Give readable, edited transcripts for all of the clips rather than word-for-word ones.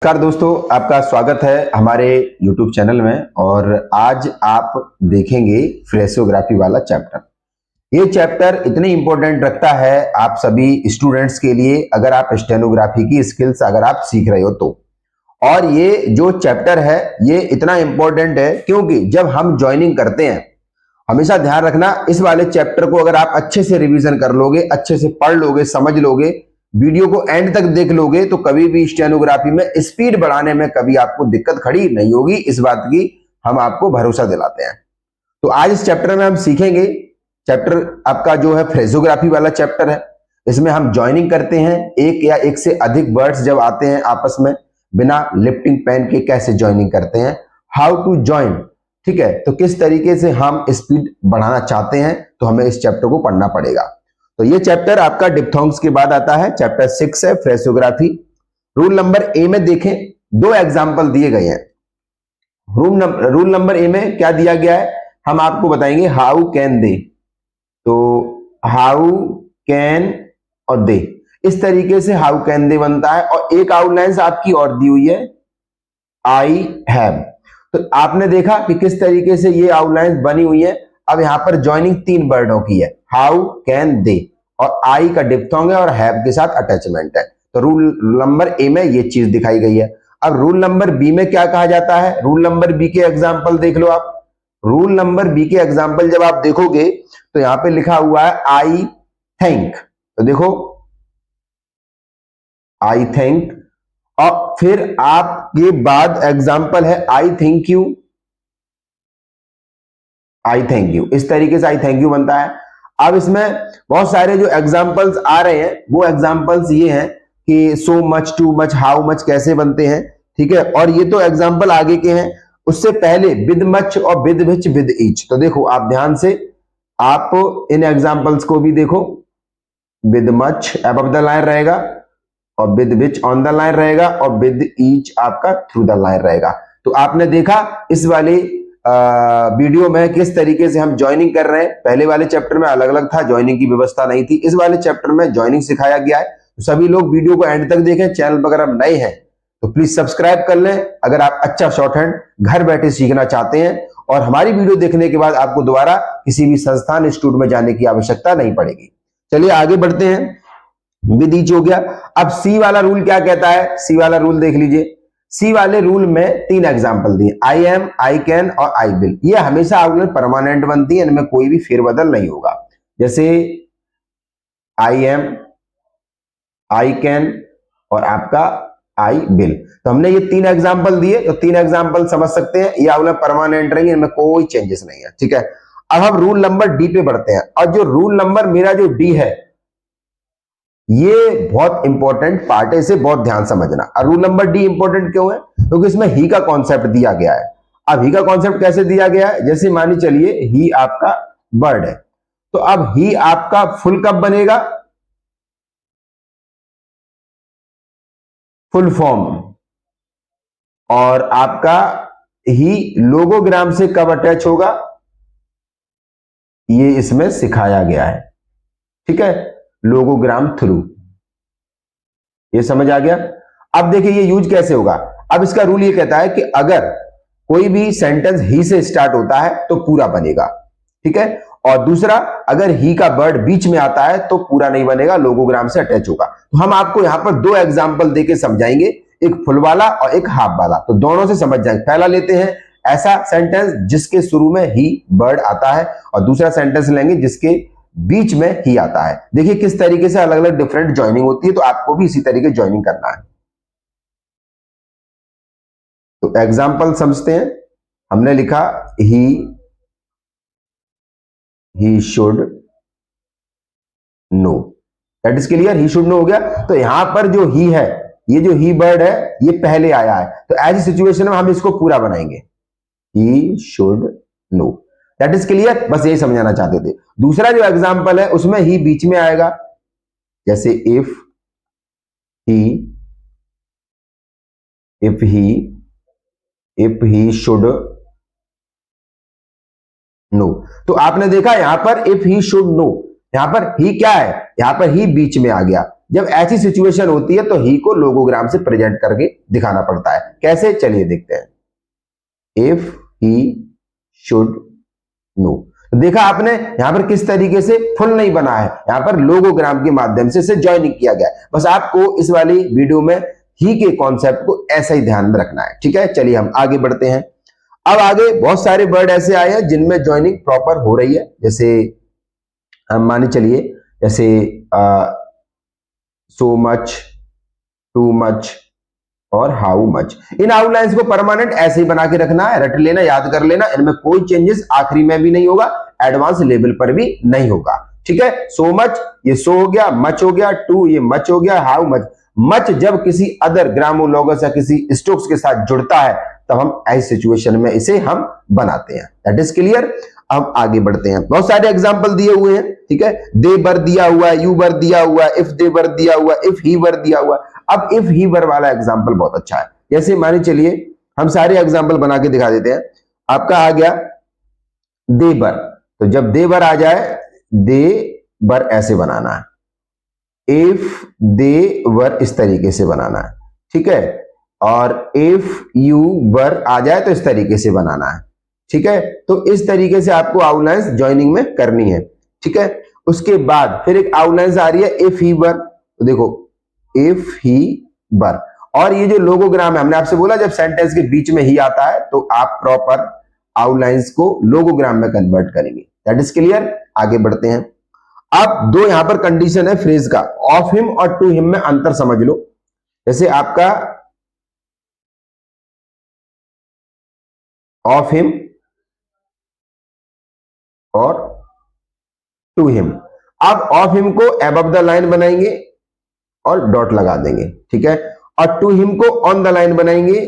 नमस्कार दोस्तों, आपका स्वागत है हमारे YouTube चैनल में। और आज आप देखेंगे फ्रेसोग्राफी वाला चैप्टर। ये चैप्टर इतनी इंपॉर्टेंट रखता है आप सभी स्टूडेंट्स के लिए, अगर आप स्टेनोग्राफी की स्किल्स अगर आप सीख रहे हो तो। और ये जो चैप्टर है ये इतना इंपॉर्टेंट है क्योंकि जब हम ज्वाइनिंग करते हैं, हमेशा ध्यान रखना इस वाले चैप्टर को अगर आप अच्छे से रिवीजन कर लोगे, अच्छे से पढ़ लोगे, समझ लोगे, वीडियो को एंड तक देख लोगे, तो कभी भी स्टेनोग्राफी में स्पीड बढ़ाने में कभी आपको दिक्कत खड़ी नहीं होगी। इस बात की हम आपको भरोसा दिलाते हैं। तो आज इस चैप्टर में हम सीखेंगे, चैप्टर आपका जो है फ्रेजोग्राफी वाला चैप्टर है। इसमें हम ज्वाइनिंग करते हैं, एक या एक से अधिक वर्ड्स जब आते हैं आपस में बिना लिफ्टिंग पेन के कैसे ज्वाइनिंग करते हैं, हाउ टू ज्वाइन। ठीक है, तो किस तरीके से हम स्पीड बढ़ाना चाहते हैं तो हमें इस चैप्टर को पढ़ना पड़ेगा। तो ये चैप्टर आपका डिप्थोंग्स के बाद आता है, चैप्टर 6 है फ्रेसोग्राफी। रूल नंबर ए में देखें, दो एग्जांपल दिए गए हैं। रूल नंबर ए में क्या दिया गया है हम आपको बताएंगे, हाउ कैन दे। तो हाउ कैन और दे, इस तरीके से हाउ कैन दे बनता है। और एक आउटलाइन आपकी और दी हुई है, आई हैव। तो आपने देखा कि किस तरीके से ये आउटलाइन बनी हुई है। अब यहां पर ज्वाइनिंग तीन वर्डों की है, हाउ कैन दे, और आई का डिप्थोंग है और हैव के साथ अटैचमेंट है। तो रूल नंबर ए में ये चीज दिखाई गई है। अब रूल नंबर बी में क्या कहा जाता है, रूल नंबर बी के एग्जाम्पल देख लो आप। रूल नंबर बी के एग्जाम्पल जब आप देखोगे तो यहां पे लिखा हुआ है आई थिंक। तो देखो आई थिंक, और फिर आपके बाद एग्जाम्पल है I think you. I thank you, इस तरीके से आई थैंक यू बनता है। अब इसमें बहुत सारे जो एग्जाम्पल्स आ रहे हैं वो एग्जाम्पल्स ये हैं कि so much, too much, how much कैसे बनते हैं। ठीक है, और ये तो एग्जाम्पल आगे के हैं। उससे पहले विद मच और विद विच, विद ईच। तो देखो आप ध्यान से आप इन एग्जाम्पल्स को भी देखो। With much above the line रहेगा, और with which on the line रहेगा, और विद ईच आपका थ्रू द लाइन रहेगा। तो आपने देखा इस वाले वीडियो में किस तरीके से हम ज्वाइनिंग कर रहे हैं। पहले वाले चैप्टर में अलग अलग था, ज्वाइनिंग की व्यवस्था नहीं थी। इस वाले चैप्टर में ज्वाइनिंग सिखाया गया है। तो सभी लोग वीडियो को एंड तक देखें। चैनल पर अगर आप नए हैं तो प्लीज सब्सक्राइब कर लें, अगर आप अच्छा शॉर्ट हैंड घर बैठे सीखना चाहते हैं। और हमारी वीडियो देखने के बाद आपको दोबारा किसी भी संस्थान इंस्टीट्यूट में जाने की आवश्यकता नहीं पड़ेगी। चलिए आगे बढ़ते हैं। विद ईच हो गया। अब सी वाला रूल क्या कहता है, सी वाला रूल देख लीजिए। सी वाले रूल में तीन एग्जांपल दिए, आई एम, आई कैन और आई विल। ये हमेशा आउटलाइन परमानेंट बनती है, इनमें कोई भी फेरबदल नहीं होगा। जैसे आई एम, आई कैन और आपका आई विल। तो हमने ये तीन एग्जांपल दिए, तो तीन एग्जांपल समझ सकते हैं, ये आउटलाइन परमानेंट रहेंगे, इनमें कोई चेंजेस नहीं है। ठीक है, अब हम रूल नंबर डी पे बढ़ते हैं। और जो रूल नंबर मेरा जो डी है, ये बहुत इंपॉर्टेंट पार्ट है, इसे बहुत ध्यान समझना। और रूल नंबर डी इंपॉर्टेंट क्यों है, क्योंकि इसमें ही का कॉन्सेप्ट दिया गया है। अब ही का कॉन्सेप्ट कैसे दिया गया है, जैसे मानी चलिए ही आपका वर्ड है, तो अब ही आपका फुल कब बनेगा, फुल फॉर्म। और आपका ही लोगोग्राम से कब अटैच होगा, ये इसमें सिखाया गया है। ठीक है, लोगोग्राम थ्रू, ये समझ आ गया। अब देखिए ये यूज कैसे होगा। अब इसका रूल ये कहता है कि अगर कोई भी सेंटेंस ही से स्टार्ट होता है तो पूरा बनेगा। ठीक है, और दूसरा, अगर ही का वर्ड बीच में आता है तो पूरा नहीं बनेगा, लोगोग्राम से अटैच होगा। तो हम आपको यहां पर दो एग्जाम्पल देके समझाएंगे, एक फुल वाला और एक हाफ वाला। तो दोनों से समझ जाएंगे। पहला लेते हैं ऐसा सेंटेंस जिसके शुरू में ही वर्ड आता है, और दूसरा सेंटेंस लेंगे जिसके बीच में ही आता है। देखिए किस तरीके से अलग अलग डिफरेंट ज्वाइनिंग होती है, तो आपको भी इसी तरीके ज्वाइनिंग करना है। तो एग्जाम्पल समझते हैं। हमने लिखा he should know, that is clear. He should know हो गया। तो यहां पर जो ही है, ये जो ही वर्ड है ये पहले आया है, तो ऐसी सिचुएशन में हम इसको पूरा बनाएंगे, he should know. That is clear, बस यही समझाना चाहते थे। दूसरा जो एग्जाम्पल है उसमें ही बीच में आएगा, जैसे इफ ही शुड नो। तो आपने देखा यहां पर इफ ही शुड नो, यहां पर ही क्या है, यहां पर ही बीच में आ गया। जब ऐसी सिचुएशन होती है तो ही को लोगोग्राम से प्रेजेंट करके दिखाना पड़ता है। कैसे, चलिए देखते हैं। इफ ही शुड नो, तो देखा आपने यहां पर किस तरीके से फुल नहीं बना है, यहां पर लोगोग्राम के माध्यम से इसे ज्वाइनिंग किया गया है। बस आपको इस वाली वीडियो में ही के कॉन्सेप्ट को ऐसा ही ध्यान में रखना है, ठीक है। चलिए हम आगे बढ़ते हैं। अब आगे बहुत सारे वर्ड ऐसे आए हैं जिनमें ज्वाइनिंग प्रॉपर हो रही है, जैसे हम माने चलिए, जैसे सो मच, टू मच और हाउ मच। इन आउटलाइंस को परमानेंट ऐसे ही बना के रखना है, रट लेना, याद कर लेना, इनमें कोई चेंजेस आखिरी में भी नहीं होगा, एडवांस लेवल पर भी नहीं होगा, ठीक है। सो मच ये सो हो गया, मच हो गया, टू ये मच हो गया, हाउ मच। मच जब किसी अदर ग्रामोलॉगस या किसी स्ट्रोक्स के साथ जुड़ता है तब हम ऐसी सिचुएशन में इसे हम बनाते हैं। That is clear. अब आगे बढ़ते हैं। बहुत सारे एग्जांपल दिए हुए हैं, ठीक है। दे वर दिया हुआ है, यू वर दिया हुआ है, इफ दे वर दिया हुआ है, इफ ही वर दिया हुआ है। अब इफ ही वर वाला एग्जांपल बहुत अच्छा है। जैसे मानिए चलिए हम सारे एग्जांपल बना के दिखा देते हैं। आपका आ गया दे वर, तो जब दे वर आ जाए, दे वर ऐसे बनाना है, इफ दे वर इस तरीके से बनाना है, ठीक है। और इफ यू वर आ जाए तो इस तरीके से बनाना है, ठीक है। तो इस तरीके से आपको आउटलाइंस ज्वाइनिंग में करनी है, ठीक है। उसके बाद फिर एक आउटलाइंस आ रही है इफ ही वर, तो देखो इफ ही वर। और ये जो लोगोग्राम है, हमने आपसे बोला जब सेंटेंस के बीच में ही आता है तो आप प्रॉपर आउटलाइंस को लोगोग्राम में कन्वर्ट करेंगे। That is clear. आगे बढ़ते हैं। अब दो यहां पर कंडीशन है फ्रेज का, ऑफ हिम और टू हिम में अंतर समझ लो। जैसे आपका ऑफ हिम और टू हिम, अब ऑफ हिम को अबव द लाइन बनाएंगे और डॉट लगा देंगे, ठीक है। और टू हिम को ऑन द लाइन बनाएंगे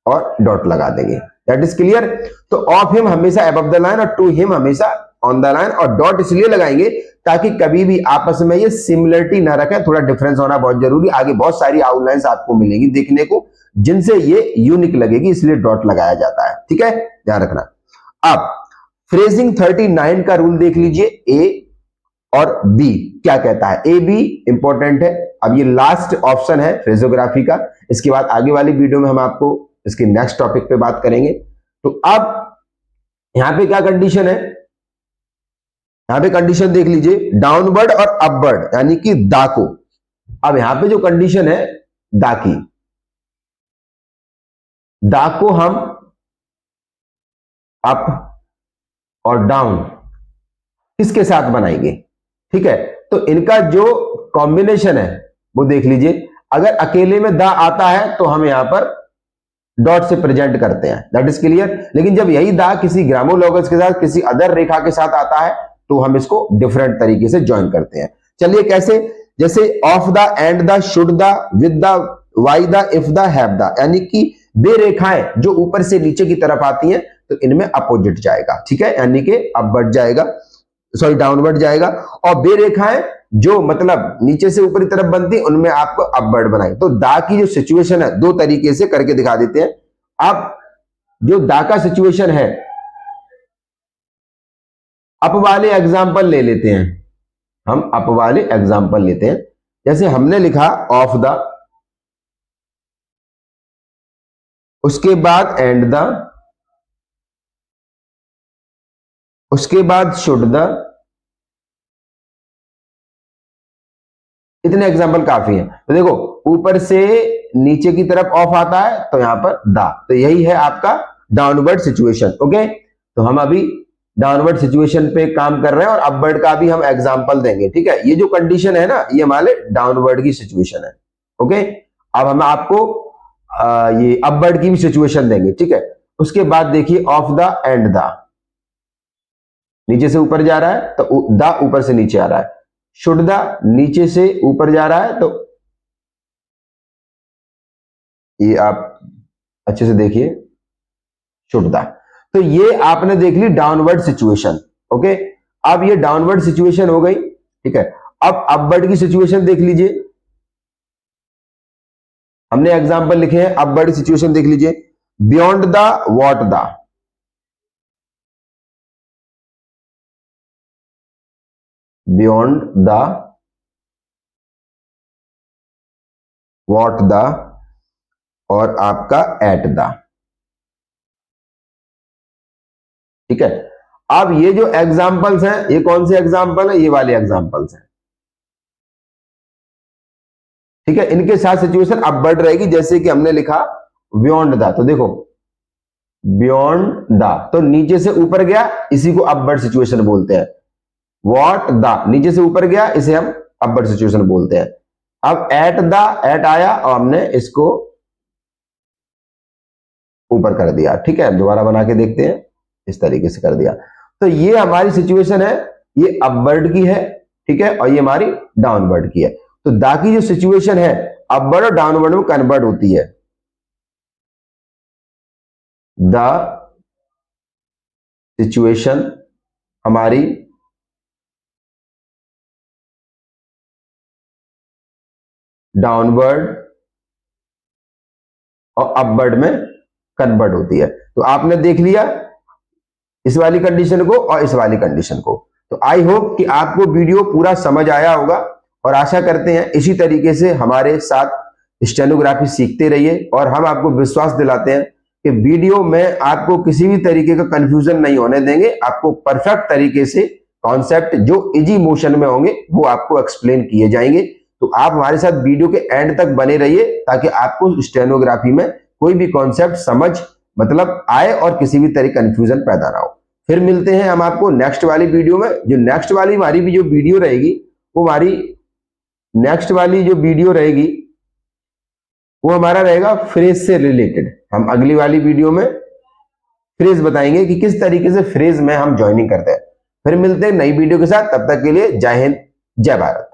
और डॉट लगा देंगे। That is clear. तो ऑफ हिम हमेशा अबव द लाइन और टू हिम हमेशा ऑन द लाइन, और डॉट इसलिए लगाएंगे ताकि कभी भी आपस में ये सिमिलरिटी ना रखें, थोड़ा डिफरेंस होना बहुत जरूरी। आगे बहुत सारी आउटलाइंस आपको मिलेंगी देखने को जिनसे ये यूनिक लगेगी, इसलिए डॉट लगाया जाता है, ठीक है, ध्यान रखना। अब फ्रेजिंग 39 का रूल देख लीजिए, ए और बी क्या कहता है। ए बी इंपॉर्टेंट है। अब ये लास्ट ऑप्शन है फ्रेजोग्राफी का, इसके बाद आगे वाली वीडियो में हम आपको इसके नेक्स्ट टॉपिक पे बात करेंगे। तो अब यहां पे क्या कंडीशन है, यहां पे कंडीशन देख लीजिए, डाउनवर्ड और अपवर्ड, यानी कि दा को। अब यहां पे जो कंडीशन है दा की, दा को हम अप और डाउन किसके साथ बनाएंगे, ठीक है। तो इनका जो कॉम्बिनेशन है वो देख लीजिए। अगर अकेले में दा आता है तो हम यहां पर डॉट से प्रेजेंट करते हैं, दैट इज क्लियर। लेकिन जब यही दा किसी ग्रामोलॉगस के साथ किसी अदर रेखा के साथ आता है तो हम इसको डिफरेंट तरीके से ज्वाइन करते हैं। चलिए कैसे, जैसे of the, and the, should the, with the, why the, if the, have the, यानी कि वे रेखाएं जो ऊपर से नीचे की तरफ आती हैं तो इनमें अपोजिट जाएगा, ठीक है, यानी कि अपवर्ड जाएगा, सॉरी डाउनवर्ड जाएगा। और वे रेखाएं जो मतलब नीचे से ऊपरी तरफ बनती उनमें आपको अपवर्ड बनाए। तो दा की जो सिचुएशन है दो तरीके से करके दिखा देते हैं। अब जो दा का सिचुएशन है, अप वाले एग्जाम्पल ले लेते हैं, हम अप वाले एग्जाम्पल लेते हैं। जैसे हमने लिखा ऑफ द, उसके बाद एंड द, उसके बाद शुड द, इतने एग्जाम्पल काफी हैं। तो देखो ऊपर से नीचे की तरफ ऑफ आता है तो यहां पर दा, तो यही है आपका डाउनवर्ड सिचुएशन। ओके, तो हम अभी डाउनवर्ड सिचुएशन पे काम कर रहे हैं और अपवर्ड का भी हम एग्जांपल देंगे, ठीक है। ये जो कंडीशन है ना ये हमारे डाउनवर्ड की सिचुएशन है। ओके, अब हम आपको ये अपवर्ड की भी सिचुएशन देंगे, ठीक है। उसके बाद देखिए ऑफ द एंड द, नीचे से ऊपर जा रहा है तो द ऊपर से नीचे आ रहा है। शुड द नीचे से ऊपर जा रहा है तो ये आप अच्छे से देखिए शुड द। तो ये आपने देख ली डाउनवर्ड सिचुएशन। ओके, अब ये डाउनवर्ड सिचुएशन हो गई, ठीक है। अब अपवर्ड की सिचुएशन देख लीजिए, हमने एग्जांपल लिखे हैं। अपवर्ड सिचुएशन देख लीजिए, beyond the, what the, beyond the, what the और आपका एट द। ठीक है, अब ये जो एग्जाम्पल्स हैं, ये कौन से एग्जाम्पल है? ये वाले एग्जाम्पल्स हैं। ठीक है, इनके साथ सिचुएशन अब बढ़ रहेगी, जैसे कि हमने लिखा बियॉन्ड द, तो देखो बियॉन्ड द, तो नीचे से ऊपर गया, इसी को अपवर्ड सिचुएशन बोलते हैं। व्हाट द, नीचे से ऊपर गया, इसे हम अपवर्ड सिचुएशन बोलते हैं। अब एट द, एट आया और हमने इसको ऊपर कर दिया। ठीक है, दोबारा बना के देखते हैं, इस तरीके से कर दिया। तो ये हमारी सिचुएशन है, ये अपवर्ड की है। ठीक है, और ये हमारी डाउनवर्ड की है। तो द की जो सिचुएशन है अपवर्ड और डाउनवर्ड में कन्वर्ट होती है। द सिचुएशन हमारी डाउनवर्ड और अपवर्ड में कन्वर्ट होती है। तो आपने देख लिया इस वाली कंडीशन को और इस वाली कंडीशन को। तो आई होप कि आपको वीडियो पूरा समझ आया होगा, और आशा करते हैं इसी तरीके से हमारे साथ स्टेनोग्राफी सीखते रहिए। और हम आपको विश्वास दिलाते हैं कि वीडियो में आपको किसी भी तरीके का कंफ्यूजन नहीं होने देंगे। आपको परफेक्ट तरीके से कॉन्सेप्ट जो इजी मोशन में होंगे वो आपको एक्सप्लेन किए जाएंगे। तो आप हमारे साथ वीडियो के एंड तक बने रहिए, ताकि आपको स्टेनोग्राफी में कोई भी कॉन्सेप्ट समझ मतलब आए और किसी भी तरह कंफ्यूजन पैदा ना हो। फिर मिलते हैं हम आपको नेक्स्ट वाली वीडियो में। जो नेक्स्ट वाली हमारी भी जो वीडियो रहेगी, वो हमारी नेक्स्ट वाली जो वीडियो रहेगी वो हमारा रहेगा फ्रेज से रिलेटेड। हम अगली वाली वीडियो में फ्रेज बताएंगे कि किस तरीके से फ्रेज में हम ज्वाइनिंग करते हैं। फिर मिलते हैं नई वीडियो के साथ, तब तक के लिए जय हिंद, जय भारत।